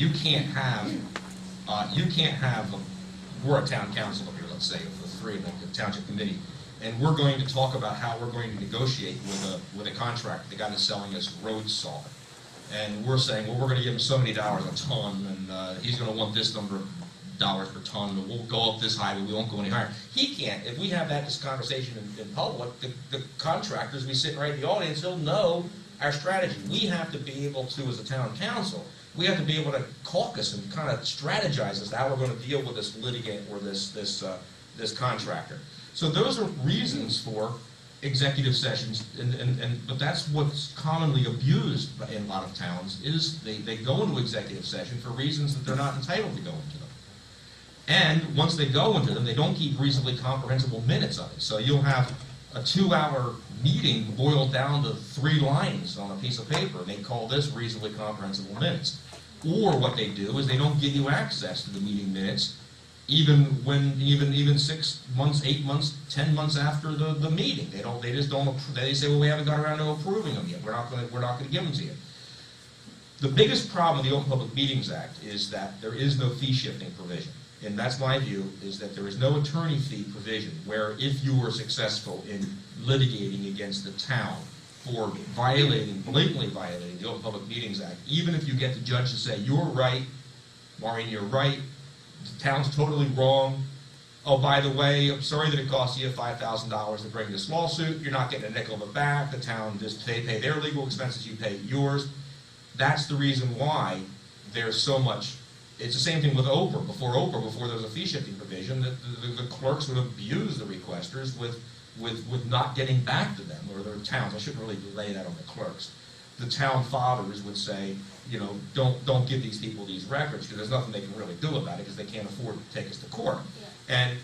you can't have we're a town council up here, let's say, of the three, like the township committee, and we're going to talk about how we're going to negotiate with a contractor, the guy that's selling us road salt. And we're saying, well, we're going to give him so many dollars a ton, and he's going to want this number of dollars per ton, and we'll go up this high, but we won't go any higher. He can't. If we have this conversation in public, the contractors, we sit right in the audience, they'll know our strategy. We have to be able to, as a town council, we have to be able to caucus and kind of strategize as to how we're going to deal with this litigant or this contractor. So those are reasons for executive sessions, but that's what's commonly abused in a lot of towns, is they go into executive session for reasons that they're not entitled to go into them. And once they go into them, they don't keep reasonably comprehensible minutes of it. So you'll have a 2-hour meeting boiled down to 3 lines on a piece of paper, and they call this reasonably comprehensible minutes. Or what they do is they don't give you access to the meeting minutes, even 6 months, 8 months, 10 months after the meeting. They just don't. They say, well, we haven't got around to approving them yet. We're not going to give them to you. The biggest problem with the Open Public Meetings Act is that there is no fee shifting provision. And that's my view, is that there is no attorney fee provision where if you were successful in litigating against the town for blatantly violating the Open Public Meetings Act, even if you get the judge to say, you're right, Maureen, you're right, the town's totally wrong, oh, by the way, I'm sorry that it cost you $5,000 to bring this lawsuit, you're not getting a nickel of it back, the town, they pay their legal expenses, you pay yours. That's the reason why there's so much. It's the same thing with Oprah. Before there was a fee shifting provision, the clerks would abuse the requesters with not getting back to them, or their towns. I shouldn't really lay that on the clerks. The town fathers would say, you know, don't give these people these records, because there's nothing they can really do about it, because they can't afford to take us to court. Yeah.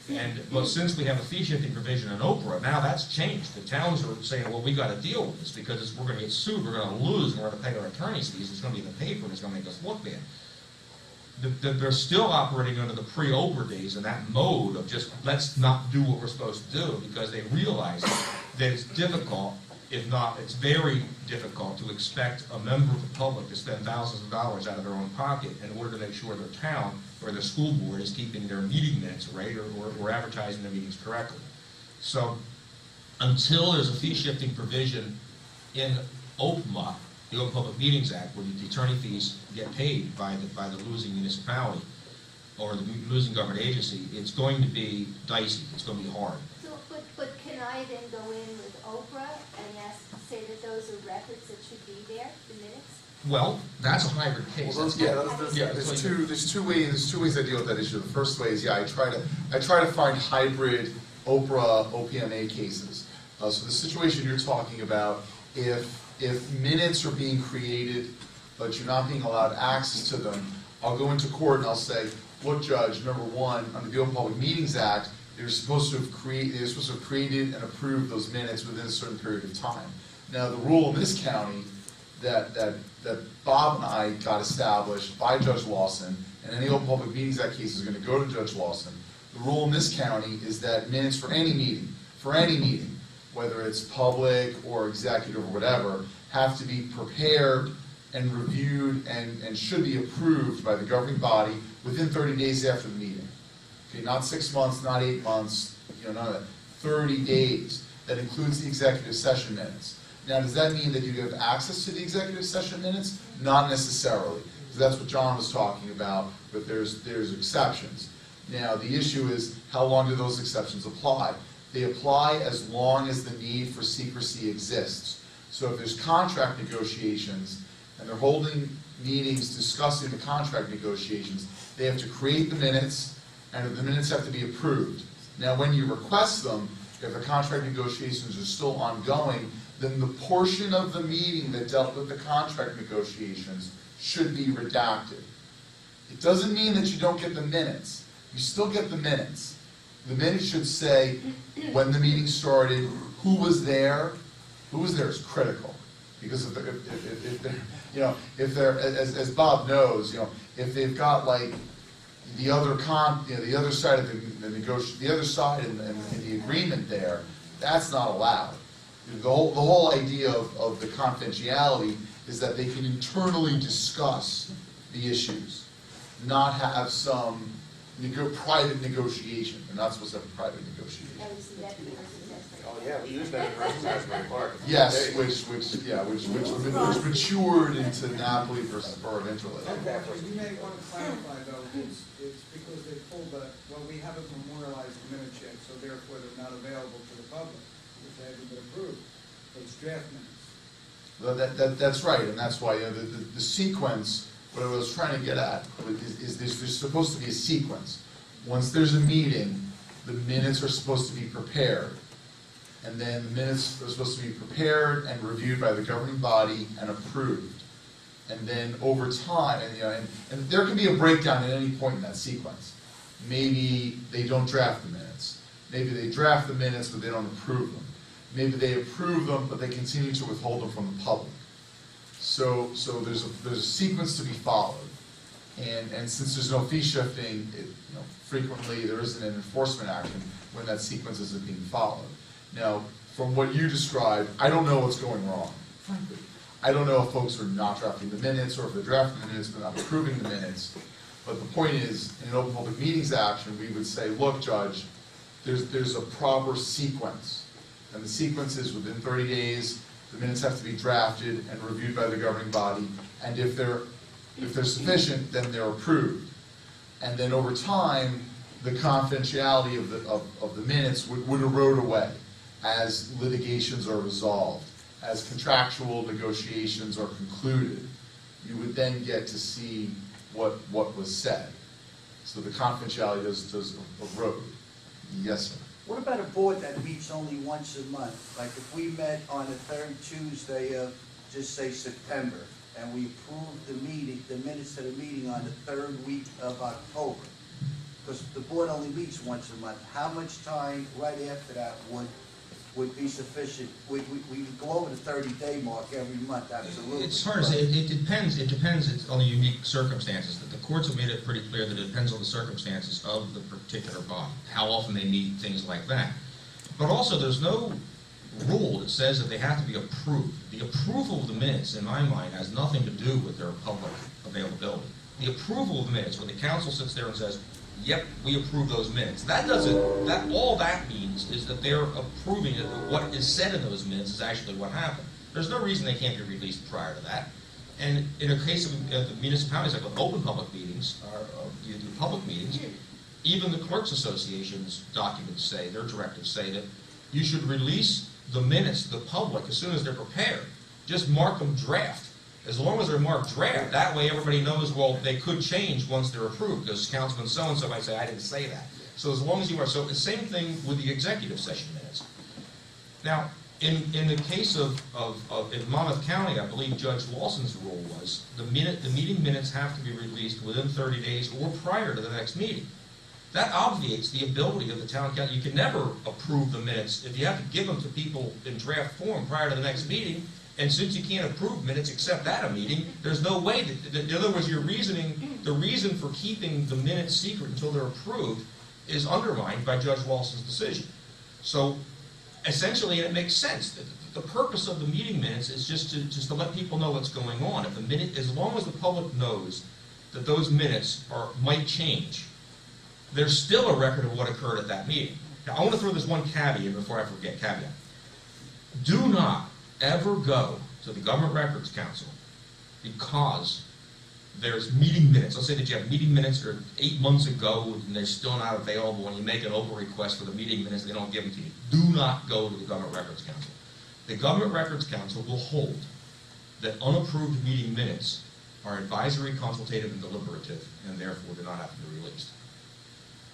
But since we have a fee shifting provision in Oprah, now that's changed. The towns are saying, well, we got to deal with this, because we're going to get sued, we're going to lose, and we're going to pay our attorney's fees. It's going to be in the paper, and it's going to make us look bad. They're still operating under the pre-Oprah days in that mode of just, let's not do what we're supposed to do, because they realize that it's difficult, if not, it's very difficult to expect a member of the public to spend thousands of dollars out of their own pocket in order to make sure their town or their school board is keeping their meeting minutes right, or advertising their meetings correctly. So until there's a fee shifting provision in OPMA, the Open Public Meetings Act, where the attorney fees get paid by the losing municipality or the losing government agency, it's going to be dicey. It's going to be hard. So, but can I then go in with Oprah and say that those are records that should be there, the minutes? Well, that's a hybrid case. Well, there's two ways I deal with that issue. The first way is, I try to find hybrid Oprah OPMA cases. So the situation you're talking about, if minutes are being created, but you're not being allowed access to them, I'll go into court and I'll say, look, Judge, number one, under the Open Public Meetings Act, they're supposed to have created and approved those minutes within a certain period of time. Now, the rule in this county that Bob and I got established by Judge Lawson, and any Open Public Meetings Act case is going to go to Judge Lawson. The rule in this county is that minutes for any meeting, whether it's public or executive or whatever, have to be prepared and reviewed and should be approved by the governing body within 30 days after the meeting. Okay, not 6 months, not 8 months, none of that. 30 days. That includes the executive session minutes. Now, does that mean that you have access to the executive session minutes? Not necessarily, because that's what John was talking about, but there's exceptions. Now, the issue is, how long do those exceptions apply? They apply as long as the need for secrecy exists. So if there's contract negotiations, and they're holding meetings discussing the contract negotiations, they have to create the minutes, and the minutes have to be approved. Now, when you request them, if the contract negotiations are still ongoing, then the portion of the meeting that dealt with the contract negotiations should be redacted. It doesn't mean that you don't get the minutes. You still get the minutes. The minutes should say when the meeting started, who was there. Who was there is critical, because if they're as Bob knows, if they've got like the other side of the other side in the agreement there, that's not allowed. The whole idea of the confidentiality is that they can internally discuss the issues. not have some private negotiation. They're not supposed to have a private negotiation. That was the deputy versus Oh, yeah, we use that in Raspberry Park. Yes, which matured into Napoli versus Borough of Interlake. What you may want to clarify though is because they pulled the, well, we haven't memorialized the minutes yet, so therefore they're not available to the public, because they haven't been approved. But it's draft minutes. That's right, and that's why the sequence, what I was trying to get at, is there's supposed to be a sequence. Once there's a meeting, the minutes are supposed to be prepared. And then the minutes are supposed to be prepared and reviewed by the governing body and approved. And then over time, and there can be a breakdown at any point in that sequence. Maybe they don't draft the minutes. Maybe they draft the minutes, but they don't approve them. Maybe they approve them, but they continue to withhold them from the public. So there's a sequence to be followed. And since there's no fee shifting, frequently there isn't an enforcement action when that sequence isn't being followed. Now, from what you described, I don't know what's going wrong, frankly. I don't know if folks are not drafting the minutes, or if they're drafting the minutes but not approving the minutes. But the point is, in an open public meetings action, we would say, look, Judge, there's a proper sequence. And the sequence is within 30 days, the minutes have to be drafted and reviewed by the governing body. And if they're sufficient, then they're approved. And then over time, the confidentiality of the minutes would erode away as litigations are resolved, as contractual negotiations are concluded. You would then get to see what was said. So the confidentiality does erode. Yes, sir. What about a board that meets only once a month? Like if we met on the third Tuesday of, just say September, and we approved the minutes of the meeting on the third week of October, because the board only meets once a month, how much time right after that would be sufficient? We go over the 30-day mark every month, absolutely. It's hard to say. It depends. It depends on the unique circumstances. The courts have made it pretty clear that it depends on the circumstances of the particular body, how often they meet, things like that. But also, there's no rule that says that they have to be approved. The approval of the minutes, in my mind, has nothing to do with their public availability. The approval of the minutes, when the council sits there and says, yep, we approve those minutes. All that means is that they're approving it. What is said in those minutes is actually what happened. There's no reason they can't be released prior to that. And in a case of the municipalities, like with open public meetings, or the public meetings, even the Clerks Association's documents say, their directives say that you should release the minutes to the public as soon as they're prepared. Just mark them draft. As long as they're marked draft, that way everybody knows, well, they could change once they're approved, because Councilman so-and-so might say, I didn't say that. So as long as you are, so the same thing with the executive session minutes. Now, in the case of in Monmouth County, I believe Judge Lawson's rule was the meeting minutes have to be released within 30 days or prior to the next meeting. That obviates the ability of the town council. You can never approve the minutes if you have to give them to people in draft form prior to the next meeting. And since you can't approve minutes except at a meeting, there's no way that in other words, your reasoning, the reason for keeping the minutes secret until they're approved is undermined by Judge Lawson's decision. So essentially, and it makes sense, the purpose of the meeting minutes is just to let people know what's going on. If the minute, as long as the public knows that those minutes might change, there's still a record of what occurred at that meeting. Now, I want to throw this one caveat before I forget, caveat. Do not ever go to the Government Records Council because there's meeting minutes. Let's say that you have meeting minutes that are 8 months ago and they're still not available, and you make an open request for the meeting minutes, they don't give them to you. Do not go to the Government Records Council. The Government Records Council will hold that unapproved meeting minutes are advisory, consultative, and deliberative, and therefore do not have to be released.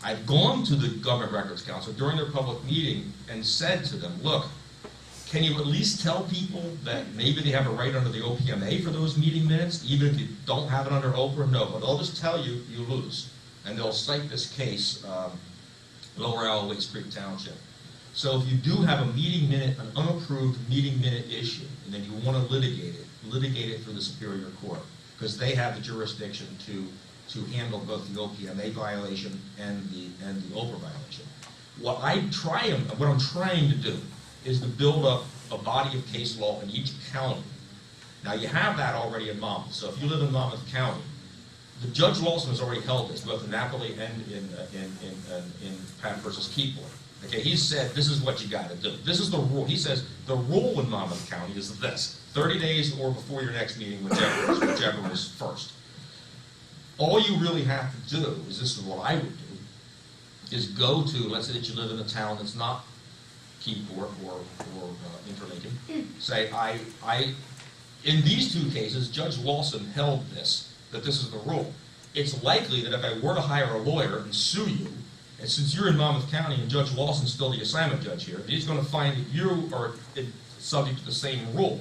I've gone to the Government Records Council during their public meeting and said to them, look, can you at least tell people that maybe they have a right under the OPMA for those meeting minutes, even if you don't have it under Oprah? No, but they'll just tell you, you lose. And they'll cite this case, Lower Alloways Creek Township. So if you do have a meeting minute, an unapproved meeting minute issue, and then you want to litigate it through the Superior Court, because they have the jurisdiction to handle both the OPMA violation and the Oprah violation. What I'm trying to do is to build up a body of case law in each county. Now, you have that already in Monmouth. So if you live in Monmouth County, the Judge Lawson has already held this, both in Napoli and in Paff versus Keyboard. Okay, he said this is what you got to do. This is the rule. He says the rule in Monmouth County is this: 30 days or before your next meeting, whichever is first. All you really have to do is, this is what I would do, is go to, let's say that you live in a town that's not Keyport or Interlaken. Say, in these two cases, Judge Lawson held this, that this is the rule. It's likely that if I were to hire a lawyer and sue you, and since you're in Monmouth County and Judge Lawson's still the assignment judge here, he's going to find that you are subject to the same rule.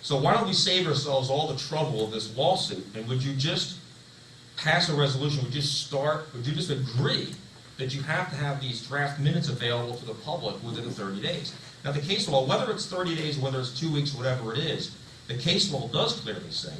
So why don't we save ourselves all the trouble of this lawsuit, and would you just pass a resolution, would you just agree that you have to have these draft minutes available to the public within 30 days? Now the case law, whether it's 30 days, whether it's 2 weeks, whatever it is, the case law does clearly say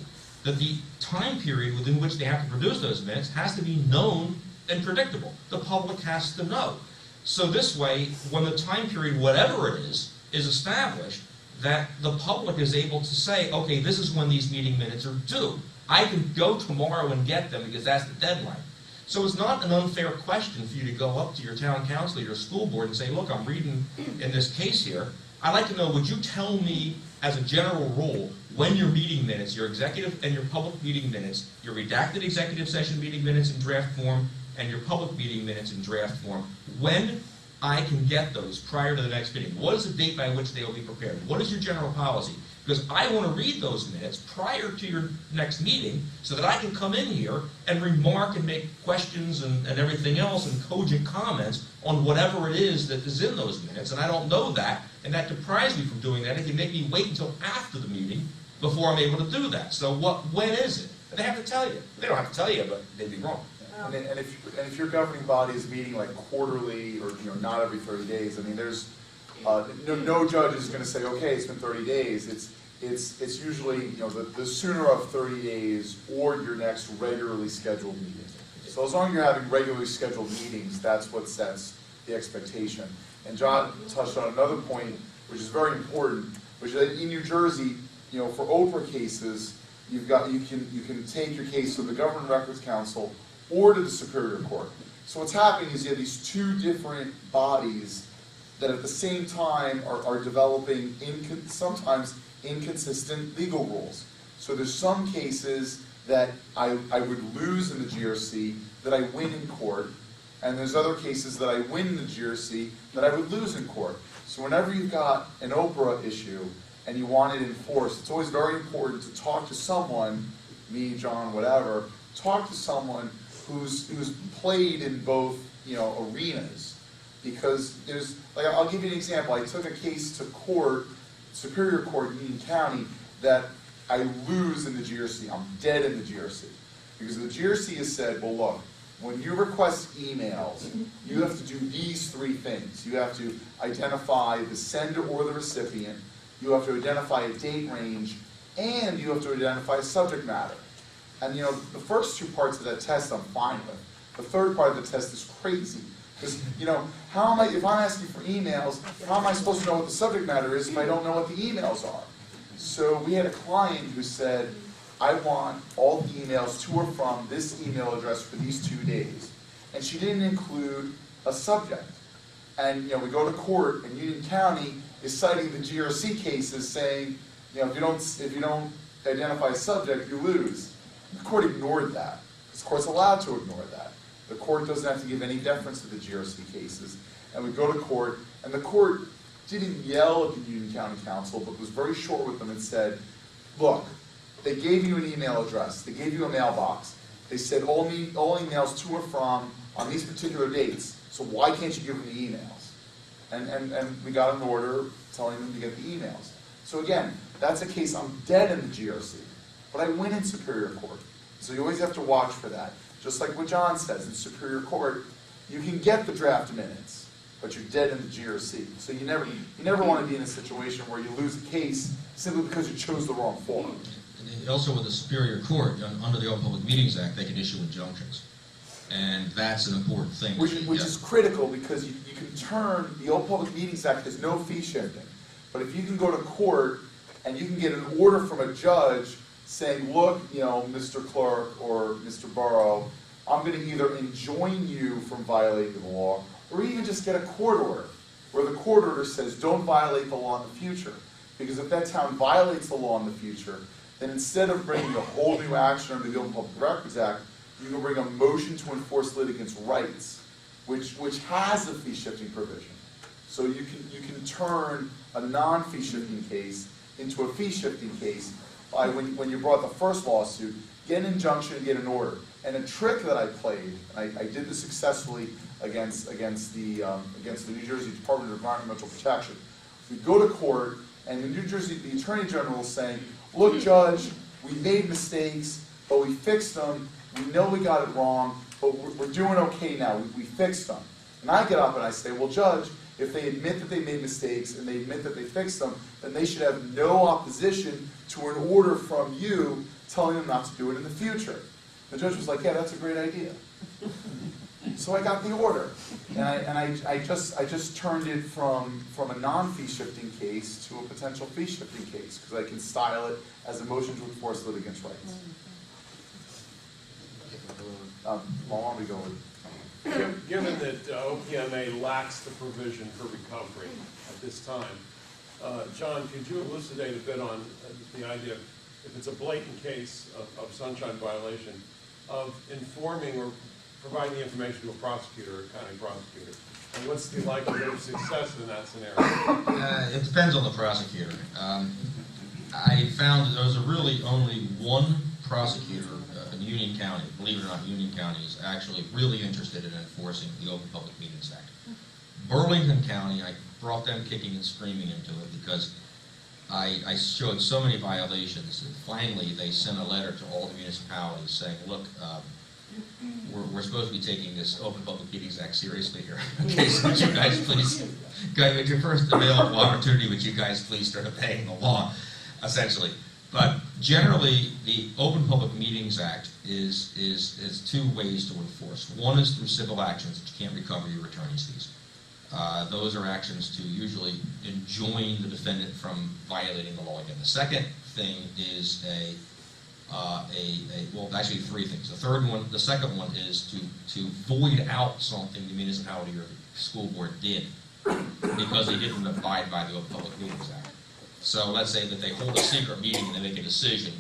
that the time period within which they have to produce those minutes has to be known and predictable. The public has to know. So this way, when the time period, whatever it is established, that the public is able to say, okay, this is when these meeting minutes are due. I can go tomorrow and get them because that's the deadline. So it's not an unfair question for you to go up to your town council or your school board and say, look, I'm reading in this case here. I'd like to know, would you tell me as a general rule when your meeting minutes, your executive and your public meeting minutes, your redacted executive session meeting minutes in draft form and your public meeting minutes in draft form, when I can get those prior to the next meeting? What is the date by which they will be prepared? What is your general policy? Because I want to read those minutes prior to your next meeting so that I can come in here and remark and make questions and everything else and cogent comments on whatever it is that is in those minutes. And I don't know that, and that deprives me from doing that. It can make me wait until after the meeting before I'm able to do that. So when is it? And they have to tell you. They don't have to tell you, but they'd be wrong. And if your governing body is meeting like quarterly or not every 30 days, I mean, there's no judge is going to say, okay, it's been 30 days. It's usually the sooner of 30 days or your next regularly scheduled meeting. So as long as you're having regularly scheduled meetings, that's what sets the expectation. And John touched on another point, which is very important, which is that in New Jersey, for Oprah cases, you can take your case to the Government Records Council or to the Superior Court. So what's happening is you have these two different bodies that at the same time are developing sometimes inconsistent legal rules. So there's some cases that I would lose in the GRC that I win in court, and there's other cases that I win in the GRC that I would lose in court. So whenever you've got an Oprah issue and you want it enforced, it's always very important to talk to someone, me, John, whatever, talk to someone who's played in both arenas, because there's I'll give you an example. I took a case to court, Superior Court in Union County, that I lose in the GRC. I'm dead in the GRC because the GRC has said, well, look, when you request emails, you have to do these three things. You have to identify the sender or the recipient, you have to identify a date range, and you have to identify a subject matter. And the first two parts of that test I'm fine with. The third part of the test is crazy. Because, how am I, if I'm asking for emails, how am I supposed to know what the subject matter is if I don't know what the emails are? So we had a client who said, I want all the emails to or from this email address for these 2 days. And she didn't include a subject. And we go to court, and Union County is citing the GRC cases saying, if you don't identify a subject, you lose. The court ignored that. The court's allowed to ignore that. The court doesn't have to give any deference to the GRC cases. And we go to court, and the court didn't yell at the Union County Council, but was very short with them and said, look, they gave you an email address, they gave you a mailbox, they said all emails to or from on these particular dates, so why can't you give them the emails? And we got an order telling them to get the emails. So again, that's a case I'm dead in the GRC, but I win in Superior Court. So you always have to watch for that. Just like what John says, in Superior Court, you can get the draft minutes, but you're dead in the GRC. So you never want to be in a situation where you lose a case simply because you chose the wrong form. And also with the Superior Court, under the Open Public Meetings Act, they can issue injunctions. And that's an important thing. Which is critical, because you can turn, the Open Public Meetings Act has no fee shifting. But if you can go to court and you can get an order from a judge saying, look, Mr. Clerk or Mr. Borough, I'm going to either enjoin you from violating the law, or even just get a court order, where the court order says, don't violate the law in the future. Because if that town violates the law in the future, then instead of bringing a whole new action under the Open Public Records Act, you can bring a motion to enforce litigants' rights, which has a fee-shifting provision. So you can turn a non-fee shifting case into a fee-shifting case by when you brought the first lawsuit, get an injunction and get an order. And a trick that I played, and I did this successfully against the New Jersey Department of Environmental Protection. We go to court, and the the Attorney General is saying, look, Judge, we made mistakes, but we fixed them. We know we got it wrong, but we're doing okay now. We fixed them. And I get up and I say, well, Judge, if they admit that they made mistakes and they admit that they fixed them, then they should have no opposition to an order from you telling them not to do it in the future. The judge was like, yeah, that's a great idea. So I got the order, and I just turned it from a non-fee shifting case to a potential fee shifting case, because I can style it as a motion to enforce litigants' rights. Why don't we go with? Given that OPMA lacks the provision for recovery at this time, John, could you elucidate a bit on the idea, if it's a blatant case of sunshine violation, of informing or providing the information to a prosecutor or a county prosecutor? And what's the likelihood of success in that scenario? It depends on the prosecutor. I found that there was really only one prosecutor in Union County, believe it or not, Union County is actually really interested in enforcing the Open Public Meetings Act. Burlington County, I brought them kicking and screaming into it because I showed so many violations that finally they sent a letter to all the municipalities saying, look, we're supposed to be taking this Open Public Meetings Act seriously here. Okay, so would you guys please, at your first available opportunity, would you guys please start obeying the law, essentially. But generally, the Open Public Meetings Act is two ways to enforce. One is through civil actions that you can't recover your attorney's fees. Those are actions to usually enjoin the defendant from violating the law again. The second thing is well, actually three things. The second one is to void out something the municipality or the school board did because they didn't abide by the Open Public Meetings Act. So let's say that they hold a secret meeting and they make a decision.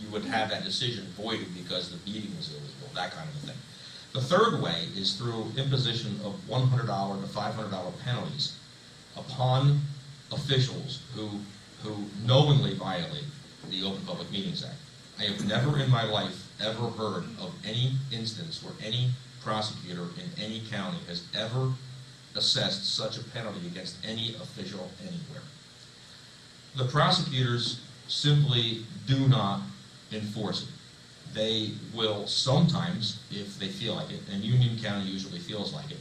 You would have that decision voided because the meeting was illegal, that kind of a thing. The third way is through imposition of $100 to $500 penalties upon officials who knowingly violate the Open Public Meetings Act. I have never in my life ever heard of any instance where any prosecutor in any county has ever assessed such a penalty against any official anywhere. The prosecutors simply do not enforce it. They will sometimes, if they feel like it, and Union County usually feels like it,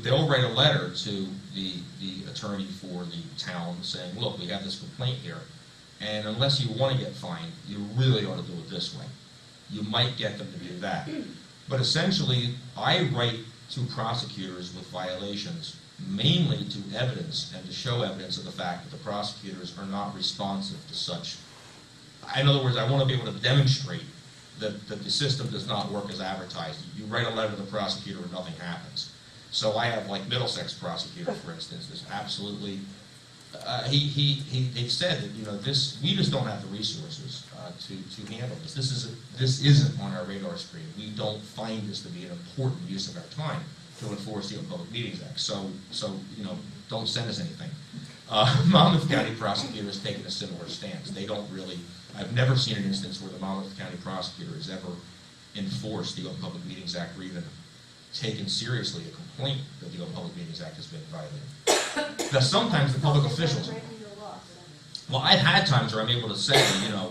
they'll write a letter to the attorney for the town saying, look, we have this complaint here, and unless you want to get fined, you really ought to do it this way. You might get them to do that. But essentially, I write to prosecutors with violations mainly to evidence and to show evidence of the fact that the prosecutors are not responsive to such. In other words, I want to be able to demonstrate that the system does not work as advertised. You write a letter to the prosecutor and nothing happens. So I have like Middlesex prosecutor, for instance, is absolutely, they've said that, this, we just don't have the resources to handle this. This isn't on our radar screen. We don't find this to be an important use of our time to enforce the Open Public Meetings Act. So don't send us anything. Monmouth County prosecutor has taken a similar stance. They don't really, I've never seen an instance where the Monmouth County prosecutor has ever enforced the Open Public Meetings Act or even taken seriously a complaint that the Open Public Meetings Act has been violated. Now sometimes the public officials, well, I've had times where I'm able to say,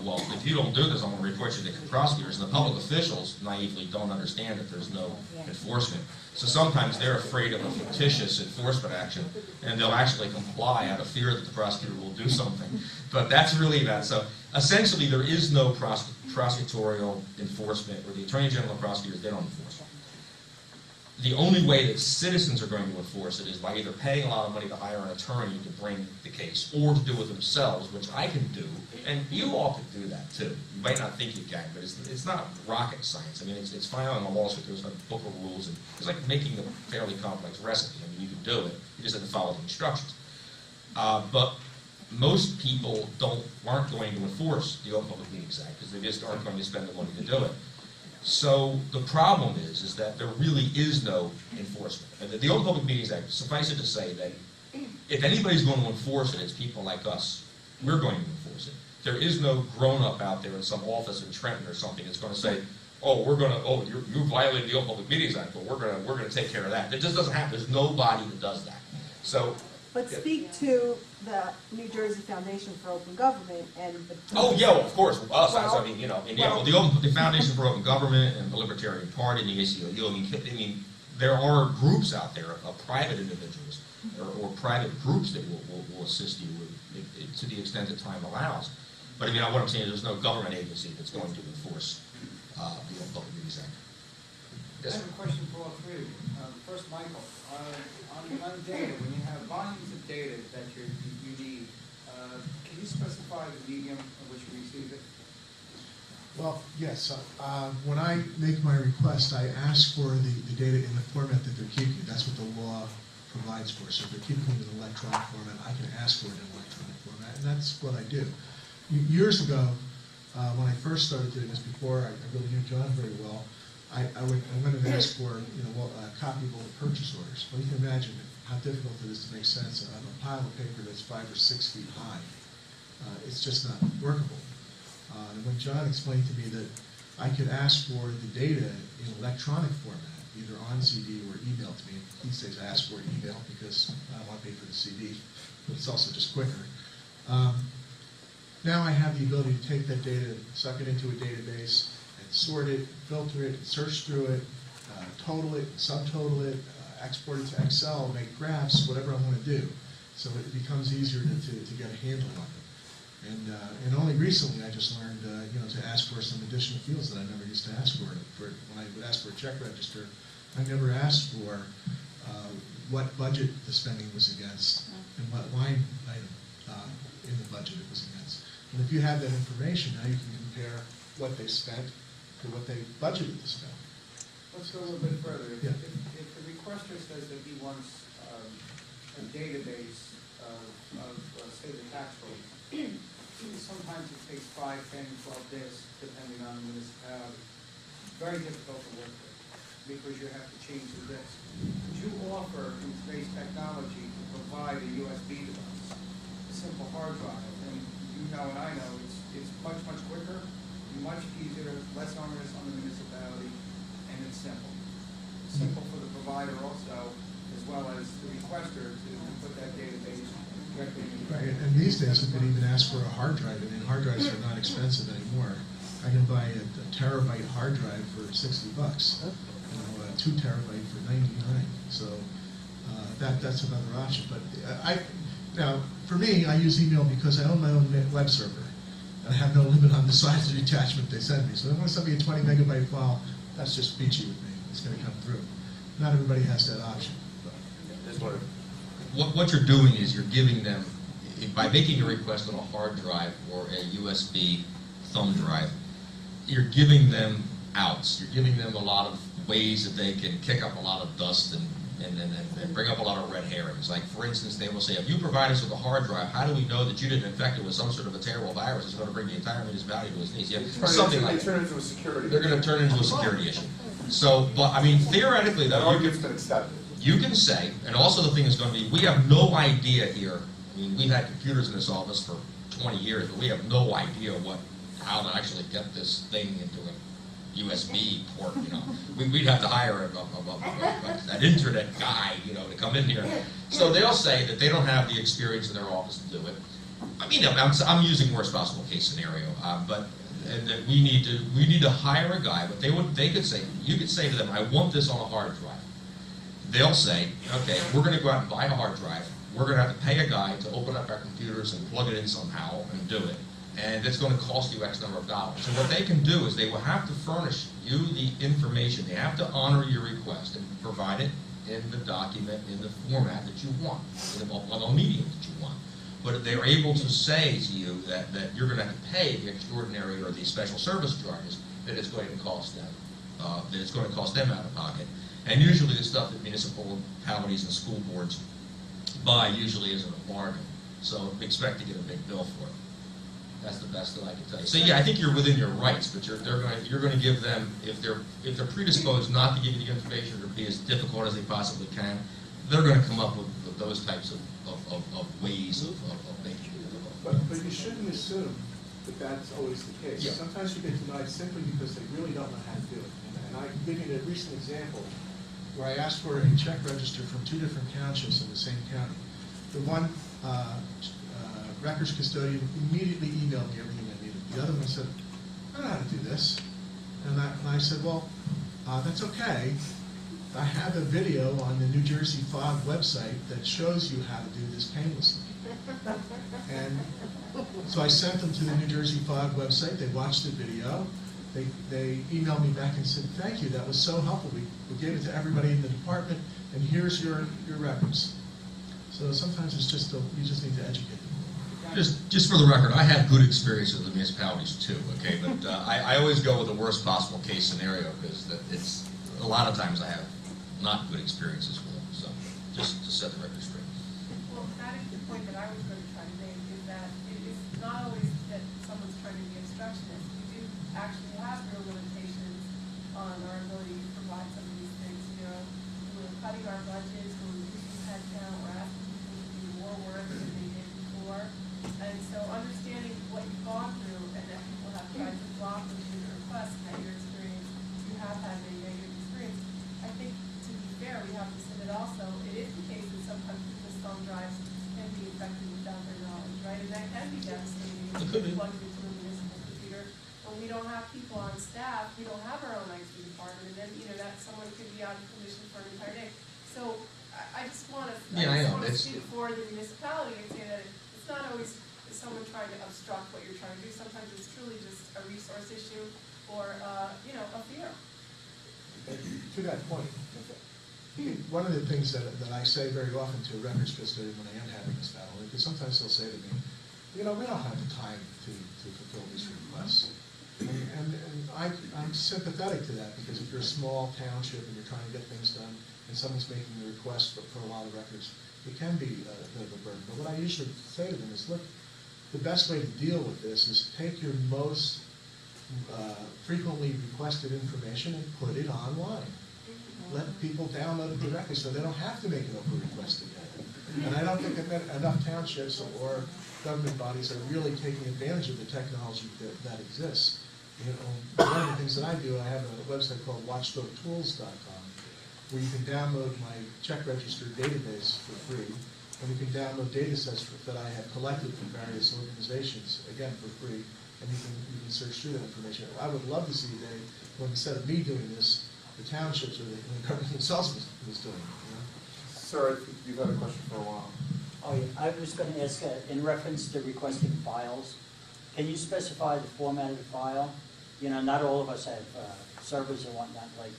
well, if you don't do this, I'm going to report you to the prosecutors. And the public officials naively don't understand that there's no enforcement. So sometimes they're afraid of a fictitious enforcement action, and they'll actually comply out of fear that the prosecutor will do something. But that's really that. So essentially, there is no prosecutorial enforcement, or the Attorney General and prosecutors, they don't enforce. the only way that citizens are going to enforce it is by either paying a lot of money to hire an attorney to bring the case, or to do it themselves, which I can do, and you all can do that too. You might not think you can, but it's not rocket science. I mean, it's filing a lawsuit, there's a book of rules, and it's like making a fairly complex recipe. I mean, you can do it, you just have to follow the instructions. But most people aren't going to enforce the Open Public Meetings Act, because they just aren't going to spend the money to do it. So the problem is that there really is no enforcement. And the Open Public Meetings Act, suffice it to say that if anybody's going to enforce it, it's people like us. We're going to enforce it. There is no grown-up out there in some office in Trenton or something that's going to say, oh, you violated the Open Public Meetings Act, but we're going to take care of that. It just doesn't happen. There's nobody that does that. So. But speak to the New Jersey Foundation for Open Government and the... Oh, yeah, well, of course, us, Well, I mean, the Foundation for Open Government and the Libertarian Party and the ACLU, I mean, there are groups out there of private individuals or private groups that will assist you with, to the extent that time allows. But I mean, what I'm saying is there's no government agency that's going to enforce the Open Public Meetings Act. I have a question for all three of you. First, Michael, on data, when you have volumes of data that you need, can you specify the medium in which you receive it? Well, yes. When I make my request, I ask for the data in the format that they're keeping. That's what the law provides for. So if they're keeping it in electronic format, I can ask for it in electronic format, and that's what I do. Years ago, when I first started doing this, before I really knew John very well, I went and asked for a copy of all the purchase orders. Well, you can imagine how difficult it is to make sense of a pile of paper that's 5 or 6 feet high. It's just not workable. And when John explained to me that I could ask for the data in electronic format, either on CD or emailed to me, these days I ask for an email because I don't want to pay for the CD, but it's also just quicker. Now I have the ability to take that data, suck it into a database, sort it, filter it, search through it, total it, subtotal it, export it to Excel, make graphs, whatever I want to do. So it becomes easier to get a handle on it. And only recently I just learned to ask for some additional fields that I never used to ask for. When I would ask for a check register, I never asked for what budget the spending was against and what line item in the budget it was against. And if you have that information, now you can compare what they spent to what they budgeted to spend. Let's go a little bit further. Yeah. If the requester says that he wants a database of say, the tax rolls, sometimes it takes 5, 10, 12 days, depending on the municipality. Very difficult to work with because you have to change the disk. Would you offer, in today's technology, to provide a USB device, a simple hard drive? And you know and I know it's much, much quicker, much easier, less onerous on the municipality, and it's simple. Simple for the provider also, as well as the requester to put that database directly in. Right, and these days you can even ask for a hard drive. I mean, hard drives are not expensive anymore. I can buy a terabyte hard drive for $60. 2 terabyte for $99. So that's another option. But now for me, I use email because I own my own web server. And I have no limit on the size of the attachment they send me. So if I want to send me a 20 megabyte file, that's just peachy with me. It's going to come through. Not everybody has that option. What you're doing is you're giving them, by making a request on a hard drive or a USB thumb drive, you're giving them outs. You're giving them a lot of ways that they can kick up a lot of dust and bring up a lot of red herrings. Like, for instance, they will say, if you provide us with a hard drive, how do we know that you didn't infect it with some sort of a terrible virus that's going to bring the entire municipality to its knees? Yeah, something like that. They turn it into a security. They're going to turn it into a security issue. So, but I mean, theoretically, though, you can say, and also the thing is going to be, we have no idea here. I mean, we've had computers in this office for 20 years, but we have no idea how to actually get this thing into a USB port. We'd have to hire an internet guy, to come in here. So they'll say that they don't have the experience in their office to do it. I mean, I'm using worst possible case scenario, but that we need to hire a guy. But they could say, you could say to them, I want this on a hard drive. They'll say, okay, we're going to go out and buy a hard drive. We're going to have to pay a guy to open up our computers and plug it in somehow and do it. and it's going to cost you X number of dollars. And what they can do is they will have to furnish you the information. They have to honor your request and provide it in the document, in the format that you want, in the medium that you want. But they're able to say to you that you're going to have to pay the extraordinary or the special service charges that it's going to cost them, out of pocket. And usually the stuff that municipalities and school boards buy usually isn't a bargain. So expect to get a big bill for it. That's the best that I can tell you. So yeah, I think you're within your rights, but you're going to give them, if they're predisposed not to give you the information or be as difficult as they possibly can, they're going to come up with those types of ways of making it difficult. But you shouldn't assume that that's always the case. Yeah. Sometimes you get denied simply because they really don't know how to do it. And I can give you a recent example. Where I asked for a check register from 2 different townships in the same county. The one records custodian immediately emailed me everything I needed. The other one said, I don't know how to do this. And I said, well, that's okay. I have a video on the New Jersey FOG website that shows you how to do this painlessly. And so I sent them to the New Jersey FOG website. They watched the video. They emailed me back and said, thank you, that was so helpful. We gave it to everybody in the department, and here's your records. So sometimes it's just, you just need to educate them. Just for the record, I have good experience with the municipalities too, okay? But I always go with the worst possible case scenario because it's a lot of times I have not good experiences with them. So just to set the record straight. Well, that is the point that I was going to try to make, is that it's not always that someone's trying to be obstructionist. We do actually have real limitations on our ability to provide some of these things. You know, we're cutting our budgets, we're reducing headcount, we're asking people to do more work than they did before. And so understanding what you've gone through and that people have tried to block with your requests and that your experience, you have had a negative experience, I think to be fair, we have to submit also, it is the case that sometimes people's thumb drives can be affected without their knowledge, right? And that can be devastating if you're plugged into a municipal computer. When we don't have people on staff, we don't have our own IT department, and then, that someone could be out of commission for an entire day. So I just want to, speak for the municipality and say that it's not always someone trying to obstruct what you're trying to do. Sometimes it's truly just a resource issue or, a fear. To that point, one of the things that I say very often to a records custodian when I am having this battle, because sometimes they'll say to me, we don't have the time to fulfill these requests. And I'm sympathetic to that, because if you're a small township and you're trying to get things done, and someone's making a request for a lot of records, it can be a bit of a burden. But what I usually say to them is, look, the best way to deal with this is take your most frequently requested information and put it online. Let people download it directly so they don't have to make an open request again. And I don't think that enough townships or government bodies are really taking advantage of the technology that exists. One of the things that I do, I have a website called watchdogtools.com, where you can download my check register database for free, and you can download data sets that I have collected from various organizations, again, for free, and you can search through that information. I would love to see when instead of me doing this, the townships or the government themselves was doing it. Sir, you've had a question for a while. Oh, yeah. I was going to ask, in reference to requesting files, can you specify the format of the file? Not all of us have servers or whatnot, like,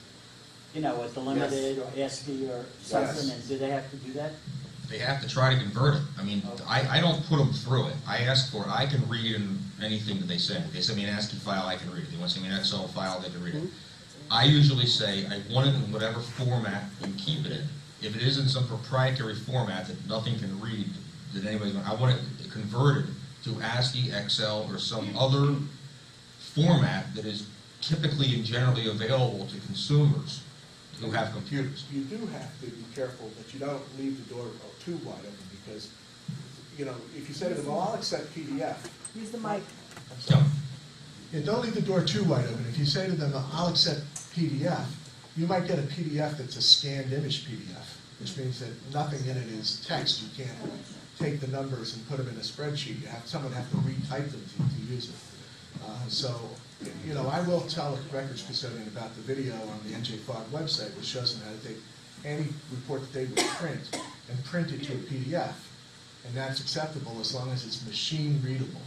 with the limited or ASCII or something, and do they have to do that? They have to try to convert it. I mean, I don't put them through it. I ask for it. I can read anything that they send me. They send me an ASCII file, I can read it. They want to send me an Excel file, they can read it. I usually say, I want it in whatever format you keep it in. If it is in some proprietary format that nothing can read, that anybody's going, I want it converted to ASCII, Excel, or some other format that is typically and generally available to consumers who have computers. You do have to be careful that you don't leave the door too wide open, because, if you say to them, well, I'll accept PDF. Use the mic. Yeah, don't leave the door too wide open. If you say to them, I'll accept PDF, you might get a PDF that's a scanned image PDF, which means that nothing in it is text. You can't take the numbers and put them in a spreadsheet. Someone have to retype them to use it. I will tell a records custodian about the video on the NJFOG website, which shows them how to take any report that they would print and print it to a PDF. And that's acceptable as long as it's machine readable.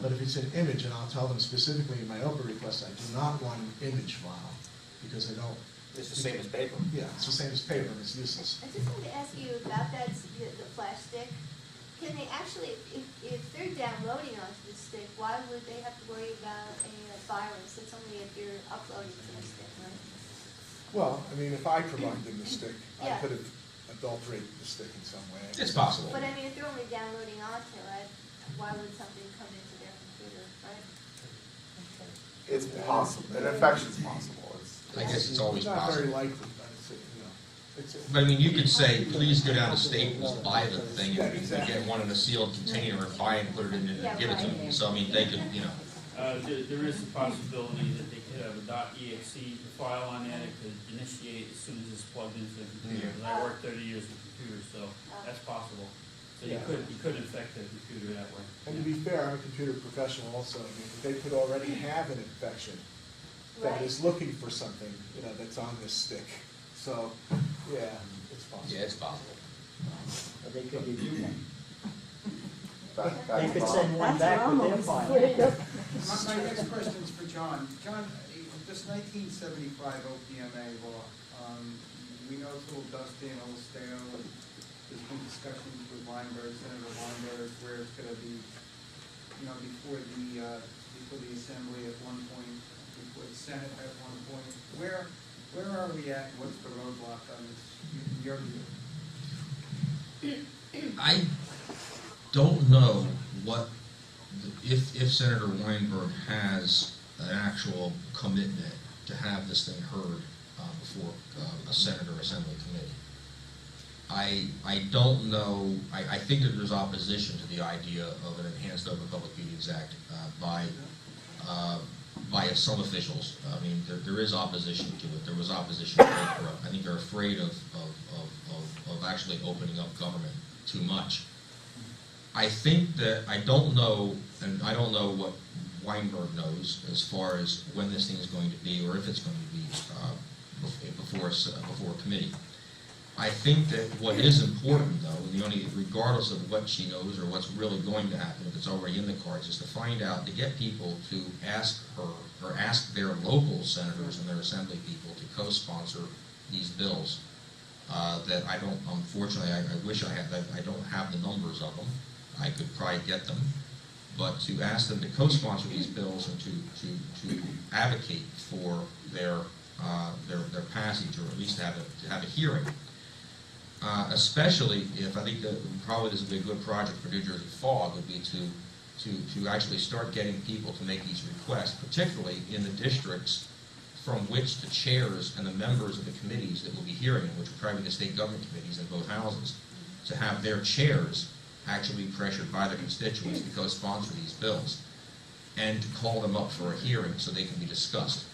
But if it's an image, and I'll tell them specifically in my open request, I do not want an image file, because I don't. It's the same as paper. Yeah, it's the same as paper, and it's useless. I just wanted to ask you about that, the flash stick. Can they actually, if they're downloading onto the stick, why would they have to worry about a virus? It's only if you're uploading to the stick, right? Well, I mean, if I provide them the stick, I Yeah. could have adulterated the stick in some way. It's possible. But I mean, if they're only downloading onto it, why would something come into their computer, right? It's possible, an infection's possible. I guess it's always Not very possible. likely, but it's, it's. But I mean, you could say, please go down to Staples, buy the thing, Yeah, and exactly. get one in a sealed container and buy it and put it in and give it to them. So I mean, they could, you know. There is a possibility that they could have a .exe file on there that could initiate as soon as it's plugged into the computer. And I worked 30 years with computers, so that's possible. So you could infect the computer that way. And to be fair, I'm a computer professional also. I mean, they could already have an infection that Right. is looking for something, that's on this stick. So, yeah, it's possible. Yeah, it's possible. Or they could review one. That- They that's could wrong. send one back with their file. My next question is for John. John, this 1975 OPMA law, we know it's a little dusty and a little stale, and there's been discussions with Weinberg, Senator Weinberg, where it's gonna be, before the Assembly at one point, before the Senate at one point. Where are we at? What's the roadblock on this, in your view? I don't know if Senator Weinberg has an actual commitment to have this thing heard before a Senate or Assembly committee. I don't know, I think that there's opposition to the idea of an enhanced Open Public Meetings Act by some officials. I mean, there is opposition to it. There was opposition to Oprah. I think they're afraid of actually opening up government too much. I think that, I don't know what Weinberg knows as far as when this thing is going to be, or if it's going to be before a committee. I think that what is important, though, and the only, regardless of what she knows or what's really going to happen, if it's already in the cards, is to find out, to get people to ask her, or ask their local senators and their assembly people to co-sponsor these bills. That I don't, unfortunately, I wish I had, I don't have the numbers of them. I could probably get them. But to ask them to co-sponsor these bills and to advocate for their passage, or at least to have a hearing. Especially if, I think that probably this would be a good project for NJFOG, would be to actually start getting people to make these requests, particularly in the districts from which the chairs and the members of the committees that will be hearing, which will probably be the state government committees in both houses, to have their chairs actually pressured by their constituents to co-sponsor these bills, and to call them up for a hearing so they can be discussed.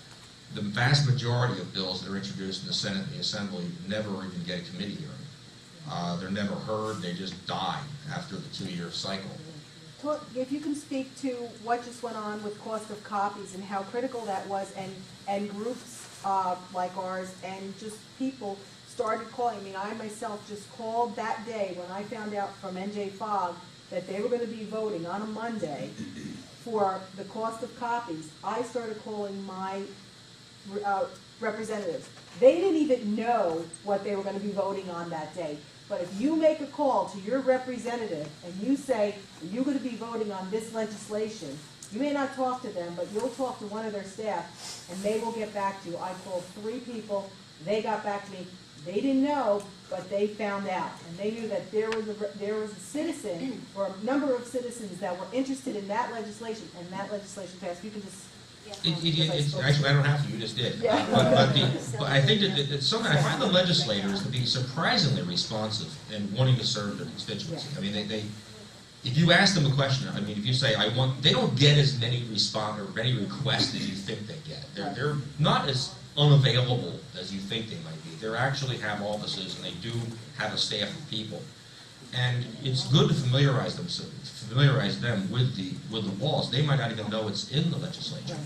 The vast majority of bills that are introduced in the Senate and the Assembly never even get a committee hearing. They're never heard, they just die after the 2-year cycle. If you can speak to what just went on with cost of copies and how critical that was, and groups like ours and just people started calling. I mean, I myself just called that day when I found out from NJFOG that they were going to be voting on a Monday for the cost of copies. I started calling my representatives. They didn't even know what they were going to be voting on that day. But if you make a call to your representative and you say, you're going to be voting on this legislation, you may not talk to them, but you'll talk to one of their staff, and they will get back to you. I called 3 people. They got back to me. They didn't know, but they found out. And they knew that there was a citizen, or a number of citizens that were interested in that legislation, and that legislation passed. You can just... Actually, I don't have to, you just did. Yeah. But I think that I find the legislators to be surprisingly responsive and wanting to serve their constituency. I mean, if you ask them a question, I mean, if you say, they don't get as many requests as you think they get. They're not as unavailable as you think they might be. They actually have offices, and they do have a staff of people. And it's good to familiarize them with the laws. They might not even know it's in the legislature.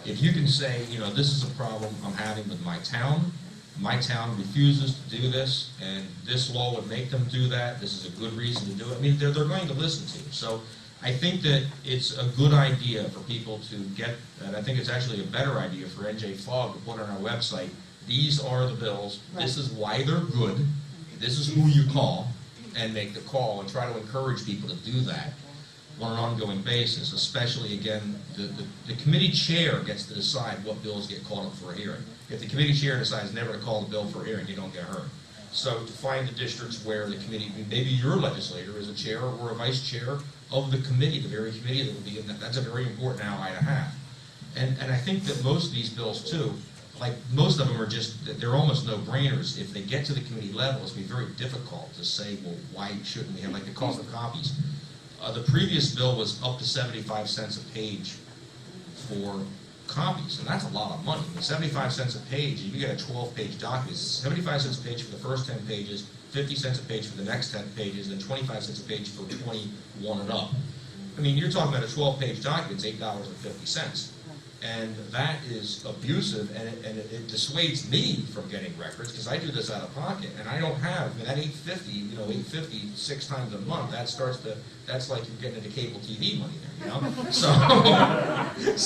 If you can say, this is a problem I'm having with my town refuses to do this, and this law would make them do that, this is a good reason to do it, I mean, they're going to listen to you. So I think that it's a good idea for people to get, and I think it's actually a better idea for NJFOG to put on our website, these are the bills, this is why they're good, this is who you call, and make the call, and try to encourage people to do that on an ongoing basis, especially, again, the committee chair gets to decide what bills get called up for a hearing. If the committee chair decides never to call the bill for a hearing, you don't get heard. So to find the districts where the committee, maybe your legislator is a chair or a vice chair of the committee, the very committee that will be in that, that's a very important ally to have. And I think that most of these bills too, like most of them are just, they're almost no-brainers. If they get to the committee level, it's going to be very difficult to say, well, why shouldn't we have, like the cost of copies. The previous bill was up to 75 cents a page for copies, and that's a lot of money. 75 cents a page, you get a 12-page document. 75 cents a page for the first 10 pages, 50 cents a page for the next 10 pages, and 25 cents a page for 21 and up. I mean, you're talking about a 12-page document, it's $8.50. And that is abusive, and it dissuades me from getting records, because I do this out of pocket, and I don't have, I mean, that $8.50, $8.50 6 times a month, that's like you're getting into cable TV money there,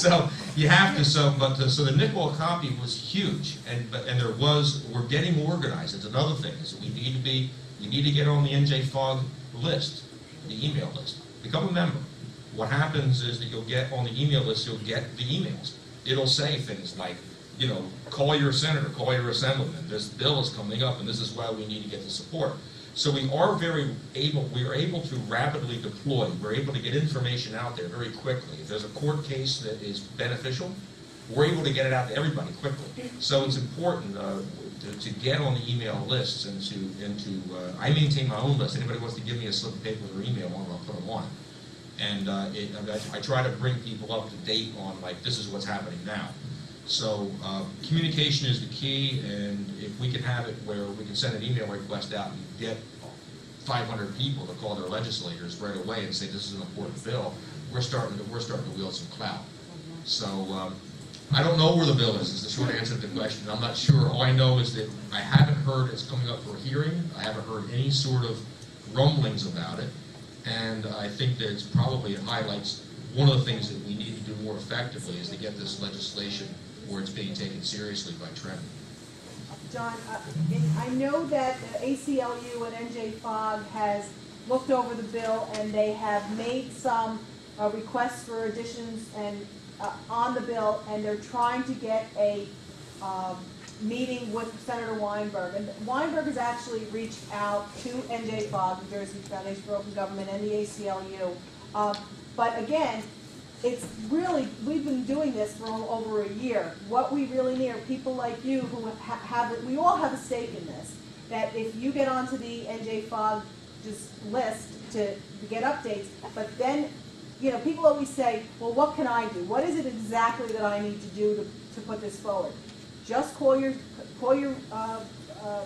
So you have to, so the nickel a copy was huge, and we're getting organized. It's another thing, is that we need to get on the NJFOG list, the email list, become a member. What happens is that you'll get on the email list, you'll get the emails. It'll say things like, call your senator, call your assemblyman, this bill is coming up and this is why we need to get the support. So we are able to rapidly deploy, we're able to get information out there very quickly. If there's a court case that is beneficial, we're able to get it out to everybody quickly. So it's important to get on the email lists and to I maintain my own list. Anybody wants to give me a slip of paper with their email on, I'll put them on. And I try to bring people up to date on, like, this is what's happening now. So communication is the key, and if we can have it where we can send an email request out and get 500 people to call their legislators right away and say this is an important bill, we're starting to wield some clout. So I don't know where the bill is the short answer to the question. I'm not sure. All I know is that I haven't heard it's coming up for a hearing. I haven't heard any sort of rumblings about it. And I think that it highlights one of the things that we need to do more effectively is to get this legislation where it's being taken seriously by Trenton. John, I know that the ACLU and NJFOG has looked over the bill and they have made some requests for additions and on the bill, and they're trying to get a meeting with Senator Weinberg. And Weinberg has actually reached out to NJFOG, New Jersey Foundation for Open Government, and the ACLU. But again, it's really, we've been doing this for over a year. What we really need are people like you who we all have a stake in this, that if you get onto the NJFOG list to get updates, but then, people always say, well, what can I do? What is it exactly that I need to do to put this forward? Just call your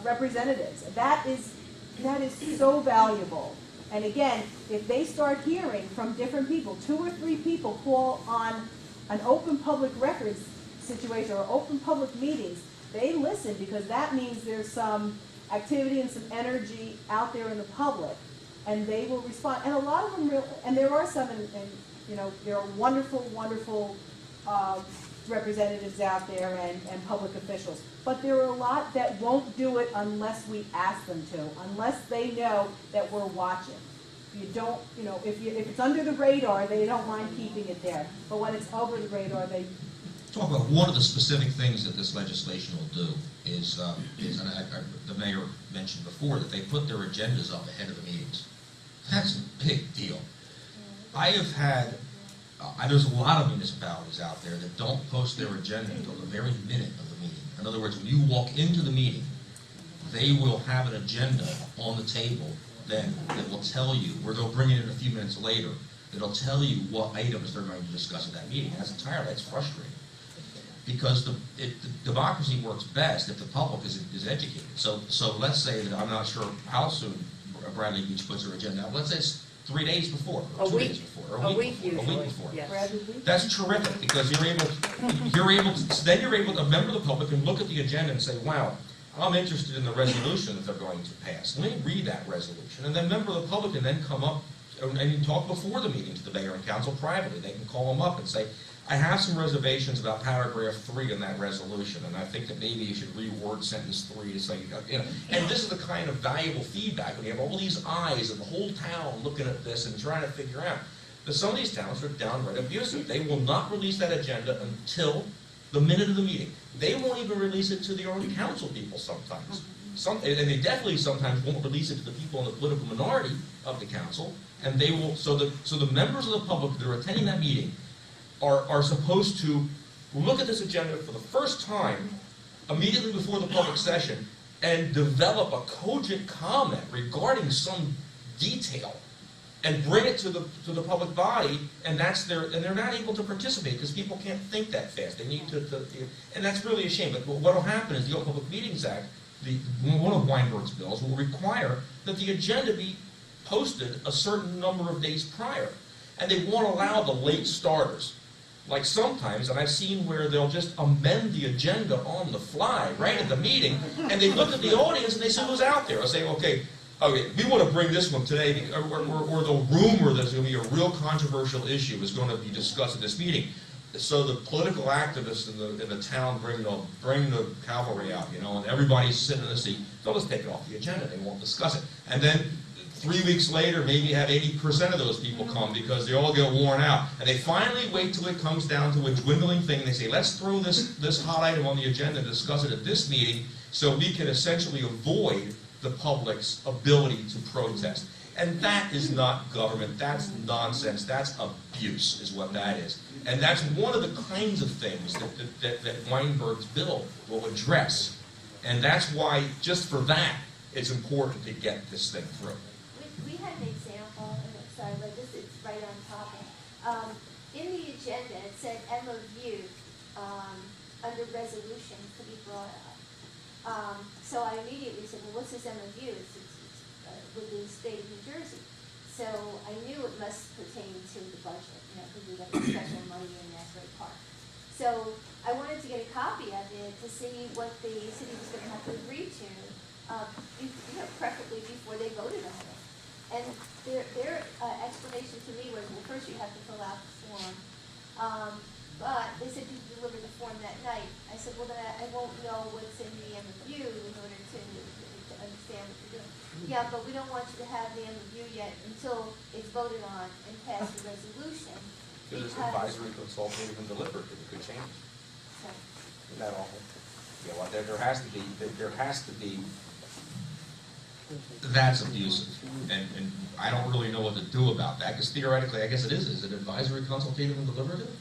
representatives. That is so valuable. And again, if they start hearing from different people, 2 or 3 people call on an open public records situation or open public meetings, they listen, because that means there's some activity and some energy out there in the public, and they will respond. And a lot of them, and there are some, and there are wonderful, wonderful representatives out there and public officials. But there are a lot that won't do it unless we ask them to, unless they know that we're watching. You don't, if it's under the radar, they don't mind keeping it there. But when it's over the radar, they... Talk about one of the specific things that this legislation will do is and the mayor mentioned before, that they put their agendas up ahead of the meetings. That's a big deal. I have had there's a lot of municipalities out there that don't post their agenda until the very minute of the meeting. In other words, when you walk into the meeting, they will have an agenda on the table then that will tell you, or they'll bring it in a few minutes later, that'll tell you what items they're going to discuss at that meeting. That's frustrating. Because the democracy works best if the public is educated. So let's say that, I'm not sure how soon Bradley Beach puts her agenda out. Let's say it's 3 days before, or 2 days before, or a week before. Yes. That's terrific, because you're able to, a member of the public can look at the agenda and say, wow, I'm interested in the resolution that they're going to pass. Let me read that resolution. And then a member of the public can then come up and you talk before the meeting to the mayor and council privately. They can call them up and say, I have some reservations about paragraph 3 in that resolution, and I think that maybe you should reword sentence 3 to say, you know, and this is the kind of valuable feedback when you have all these eyes and the whole town looking at this and trying to figure out. But some of these towns are downright abusive. They will not release that agenda until the minute of the meeting. They won't even release it to their own council people sometimes. And they definitely sometimes won't release it to the people in the political minority of the council, and they will, so the members of the public that are attending that meeting are supposed to look at this agenda for the first time immediately before the public session and develop a cogent comment regarding some detail and bring it to the public body, and they're not able to participate because people can't think that fast. They need to and that's really a shame. But what will happen is the Open Public Meetings Act, one of Weinberg's bills, will require that the agenda be posted a certain number of days prior, and they won't allow the late starters. Like sometimes, and I've seen where they'll just amend the agenda on the fly, right at the meeting, and they look at the audience and they say, who's out there? I'll say, okay, we want to bring this one today, or the rumor there's going to be a real controversial issue is going to be discussed at this meeting. So the political activists in the town bring the cavalry out, you know, and everybody's sitting in the seat. They'll just take it off the agenda. They won't discuss it. And then 3 weeks later, maybe have 80% of those people come because they all get worn out. And they finally wait till it comes down to a dwindling thing. They say, let's throw this hot item on the agenda and discuss it at this meeting so we can essentially avoid the public's ability to protest. And that is not government. That's nonsense. That's abuse is what that is. And that's one of the kinds of things that Weinberg's bill will address. And that's why, just for that, it's important to get this thing through. We had an example, and I'm sorry, but this is right on topic. In the agenda, it said MOU under resolution to be brought up. So I immediately said, well, what's this MOU? It's with the state of New Jersey. So I knew it must pertain to the budget, you know, because we got the special money in Asbury Park. So I wanted to get a copy of it to see what the city was going to have to agree to, preferably before they voted on it. And their explanation to me was, well, first you have to fill out the form. But they said you deliver the form that night. I said, well, then I won't know what's in the MOU in order to understand what you're doing. Yeah, but we don't want you to have the MOU yet until it's voted on and passed the resolution. Because it's advisory, consultative, and deliberative. It could change. So, Isn't that awful? Yeah, well, there has to be, that's abusive. And I don't really know what to do about that, because theoretically, I guess it is. Is it advisory, consultative, and deliberative?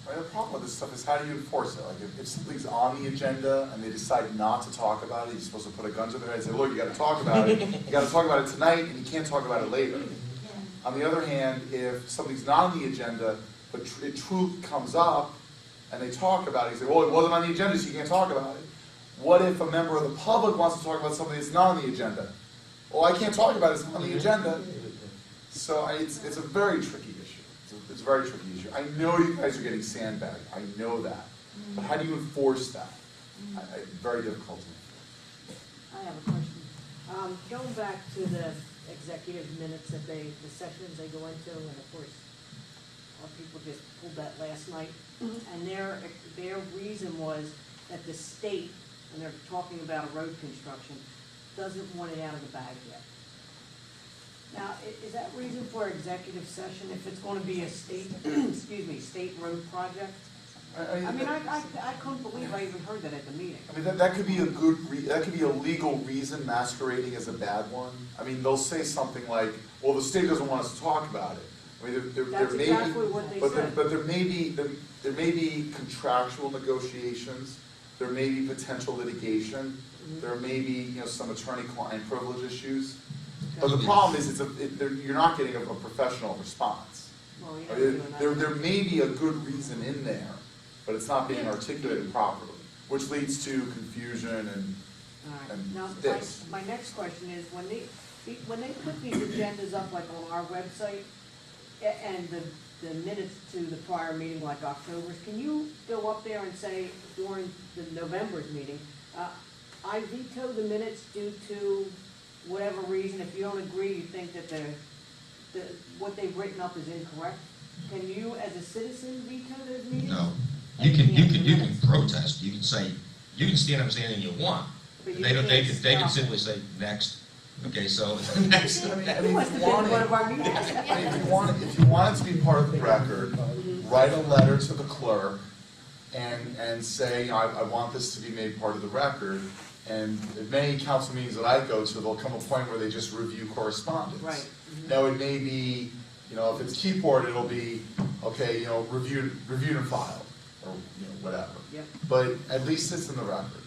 Right, the problem with this stuff is how do you enforce it? Like if something's on the agenda and they decide not to talk about it, you're supposed to put a gun to their head and say, look, you got to talk about it. You got to talk about it tonight, and you can't talk about it later. On the other hand, if something's not on the agenda, but truth comes up, and they talk about it, you say, well, it wasn't on the agenda, so you can't talk about it. What if a member of the public wants to talk about something that's not on the agenda? Well, I can't talk about it, it's not on the agenda. So it's a very tricky issue. It's a very tricky issue. I know you guys are getting sandbagged. I know that. But how do you enforce that? Very difficult to me. I have a question. Going back to the executive minutes that the sessions they go into, and of course, our people just pulled that last night, and their reason was that the state, and they're talking about a road construction, doesn't want it out of the bag yet. Now, is that reason for executive session if it's going to be a state, state road project? I couldn't believe I even heard that at the meeting. I mean, that could be that could be a legal reason masquerading as a bad one. I mean, they'll say something like, well, the state doesn't want us to talk about it. I mean, That's exactly what they said. But there may be contractual negotiations. There may be potential litigation. There may be some attorney-client privilege issues. But the problem is you're not getting a professional response. Well, there may be a good reason in there, but it's not being articulated properly, which leads to confusion and Now, this. my next question is, when they put these agendas up like on our website, and the minutes to the prior meeting, like October's, can you go up there and say during the November's meeting, I veto the minutes due to whatever reason? If you don't agree, you think that what they've written up is incorrect, can you, as a citizen, veto those meetings? No. You can protest, you can say, you can stand up and say anything you want. But you They don't, they can't can stop simply say, next. Okay, so, next. I mean, He must have been at one of our meetings. I mean, if you want it to be part of the record, write a letter to the clerk and say, you know, I want this to be made part of the record. And at many council meetings that I go to, there'll come a point where they just review correspondence. Right. Now, it may be, you know, if it's keyboard, it'll be, okay, you know, reviewed and filed, or, you know, whatever. Yep. But at least it's in the record.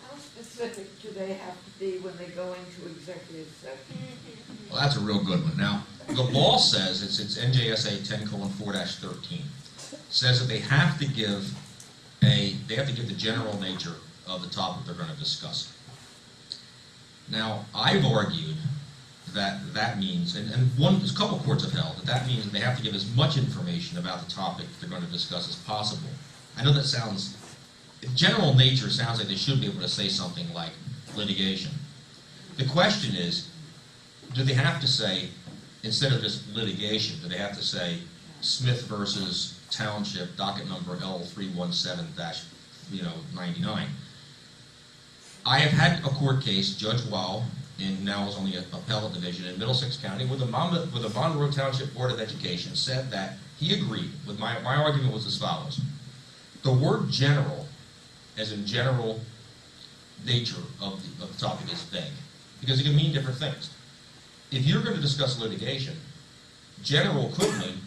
How specific do they have to be when they go into executive session? Well, that's a real good one. Now, the law says, it's NJSA 10:4-13, says that they have to give the general nature of the topic they're going to discuss. Now, I've argued that means, and there's a couple courts have held, that means that they have to give as much information about the topic they're going to discuss as possible. I know that sounds, general nature sounds like they should be able to say something like litigation. The question is, do they have to say, instead of just litigation, do they have to say Smith versus Township, docket number L317-99? I have had a court case, Judge Wow, in now is only an appellate division in Middlesex County, where the Bonneboro Township Board of Education said that he agreed with my argument was as follows. The word general, as in general nature of the topic, is vague, because it can mean different things. If you're going to discuss litigation, general could mean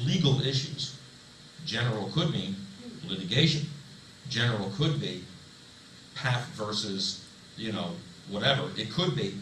legal issues. General could mean litigation. General could be Paff versus, you know, whatever. It could be